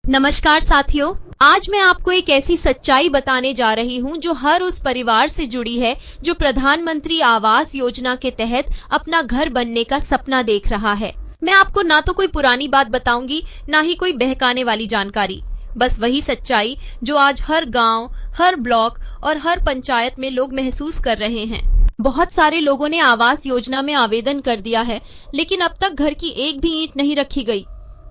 नमस्कार साथियों, आज मैं आपको एक ऐसी सच्चाई बताने जा रही हूं जो हर उस परिवार से जुड़ी है जो प्रधानमंत्री आवास योजना के तहत अपना घर बनने का सपना देख रहा है। मैं आपको ना तो कोई पुरानी बात बताऊंगी, ना ही कोई बहकाने वाली जानकारी, बस वही सच्चाई जो आज हर गांव, हर ब्लॉक और हर पंचायत में लोग महसूस कर रहे हैं। बहुत सारे लोगों ने आवास योजना में आवेदन कर दिया है, लेकिन अब तक घर की एक भी ईंट नहीं रखी गई।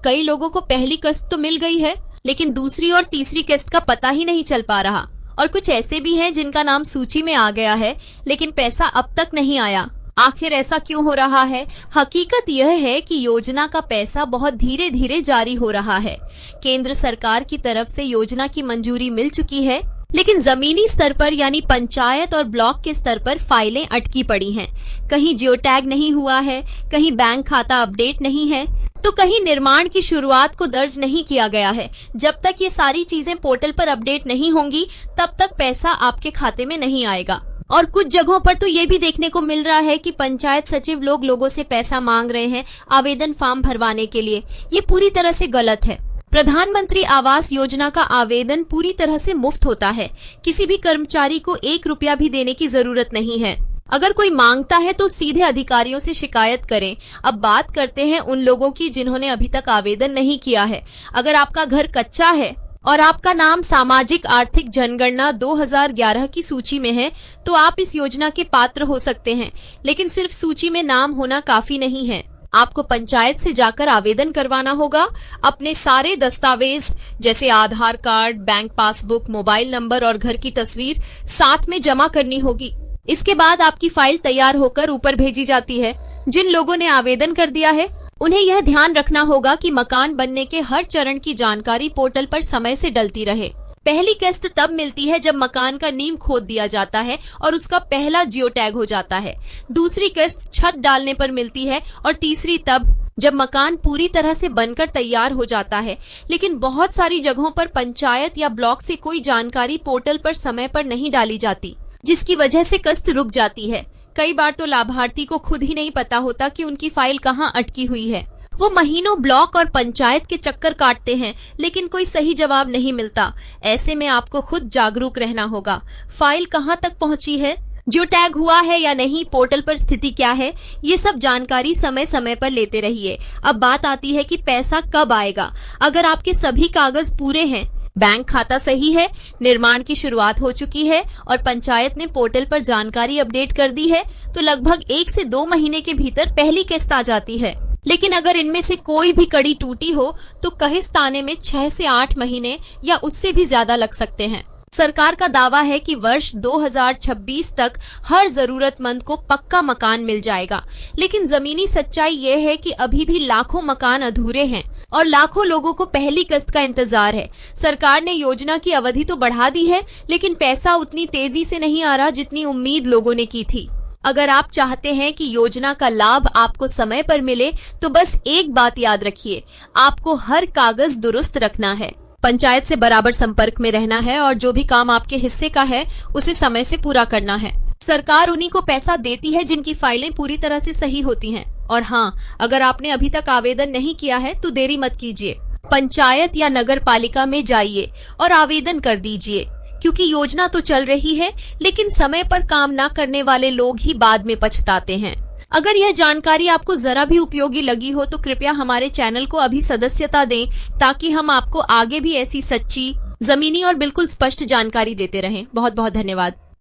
कई लोगों को पहली किस्त तो मिल गई है, लेकिन दूसरी और तीसरी किस्त का पता ही नहीं चल पा रहा। और कुछ ऐसे भी हैं जिनका नाम सूची में आ गया है, लेकिन पैसा अब तक नहीं आया। आखिर ऐसा क्यों हो रहा है? हकीकत यह है कि योजना का पैसा बहुत धीरे धीरे जारी हो रहा है। केंद्र सरकार की तरफ से योजना की मंजूरी मिल चुकी है, लेकिन जमीनी स्तर पर यानी पंचायत और ब्लॉक के स्तर पर फाइलें अटकी पड़ी हैं। कहीं जियो टैग नहीं हुआ है, कहीं बैंक खाता अपडेट नहीं है, तो कहीं निर्माण की शुरुआत को दर्ज नहीं किया गया है। जब तक ये सारी चीजें पोर्टल पर अपडेट नहीं होंगी, तब तक पैसा आपके खाते में नहीं आएगा। और कुछ जगहों पर तो ये भी देखने को मिल रहा है कि पंचायत सचिव लोगों से पैसा मांग रहे हैं आवेदन फॉर्म भरवाने के लिए। ये पूरी तरह से गलत है। प्रधानमंत्री आवास योजना का आवेदन पूरी तरह से मुफ्त होता है। किसी भी कर्मचारी को 1 रुपया भी देने की जरूरत नहीं है। अगर कोई मांगता है तो सीधे अधिकारियों से शिकायत करें। अब बात करते हैं उन लोगों की जिन्होंने अभी तक आवेदन नहीं किया है। अगर आपका घर कच्चा है और आपका नाम सामाजिक आर्थिक जनगणना 2011 की सूची में है, तो आप इस योजना के पात्र हो सकते हैं। लेकिन सिर्फ सूची में नाम होना काफी नहीं है। आपको पंचायत से जाकर आवेदन करवाना होगा। अपने सारे दस्तावेज जैसे Aadhaar card, bank passbook, mobile number और घर की तस्वीर साथ में जमा करनी होगी। इसके बाद आपकी फाइल तैयार होकर ऊपर भेजी जाती है। जिन लोगों ने आवेदन कर दिया है, उन्हें यह ध्यान रखना होगा कि मकान बनने के हर चरण की जानकारी पोर्टल पर समय से डलती रहे। पहली किस्त तब मिलती है जब मकान का नींव खोद दिया जाता है और उसका पहला जियो टैग हो जाता है। दूसरी किस्त छत डालने पर मिलती है और तीसरी तब जब मकान पूरी तरह से बनकर तैयार हो जाता है। लेकिन बहुत सारी जगहों पर पंचायत या ब्लॉक से कोई जानकारी पोर्टल पर समय पर नहीं डाली जाती, जिसकी वजह से किस्त रुक जाती है। कई बार तो लाभार्थी को खुद ही नहीं पता होता कि उनकी फाइल कहाँ अटकी हुई है। वो महीनों ब्लॉक और पंचायत के चक्कर काटते हैं, लेकिन कोई सही जवाब नहीं मिलता। ऐसे में आपको खुद जागरूक रहना होगा। फाइल कहाँ तक पहुँची है, जो टैग हुआ है या नहीं, पोर्टल पर स्थिति क्या है, ये सब जानकारी समय समय पर लेते रहिए। अब बात आती है कि पैसा कब आएगा। अगर आपके सभी कागज पूरे हैं, बैंक खाता सही है, निर्माण की शुरुआत हो चुकी है और पंचायत ने पोर्टल पर जानकारी अपडेट कर दी है, तो लगभग 1 से 2 महीने के भीतर पहली किस्त आ जाती है। लेकिन अगर इनमें से कोई भी कड़ी टूटी हो तो किस्त आने में 6 से 8 महीने या उससे भी ज्यादा लग सकते हैं। सरकार का दावा है कि वर्ष 2026 तक हर जरूरतमंद को पक्का मकान मिल जाएगा, लेकिन जमीनी सच्चाई ये है कि अभी भी लाखों मकान अधूरे हैं और लाखों लोगों को पहली किस्त का इंतजार है। सरकार ने योजना की अवधि तो बढ़ा दी है, लेकिन पैसा उतनी तेजी से नहीं आ रहा जितनी उम्मीद लोगों ने की थी। अगर आप चाहते हैं कि योजना का लाभ आपको समय पर मिले, तो बस एक बात याद रखिए, आपको हर कागज दुरुस्त रखना है, पंचायत से बराबर संपर्क में रहना है और जो भी काम आपके हिस्से का है उसे समय से पूरा करना है। सरकार उन्हीं को पैसा देती है जिनकी फाइलें पूरी तरह से सही होती हैं। और हाँ, अगर आपने अभी तक आवेदन नहीं किया है तो देरी मत कीजिए। पंचायत या नगर पालिका में जाइए और आवेदन कर दीजिए, क्योंकि योजना तो चल रही है, लेकिन समय पर काम न करने वाले लोग ही बाद में पछताते हैं। अगर यह जानकारी आपको जरा भी उपयोगी लगी हो तो कृपया हमारे चैनल को अभी सदस्यता दें, ताकि हम आपको आगे भी ऐसी सच्ची, जमीनी और बिल्कुल स्पष्ट जानकारी देते रहें। बहुत बहुत धन्यवाद।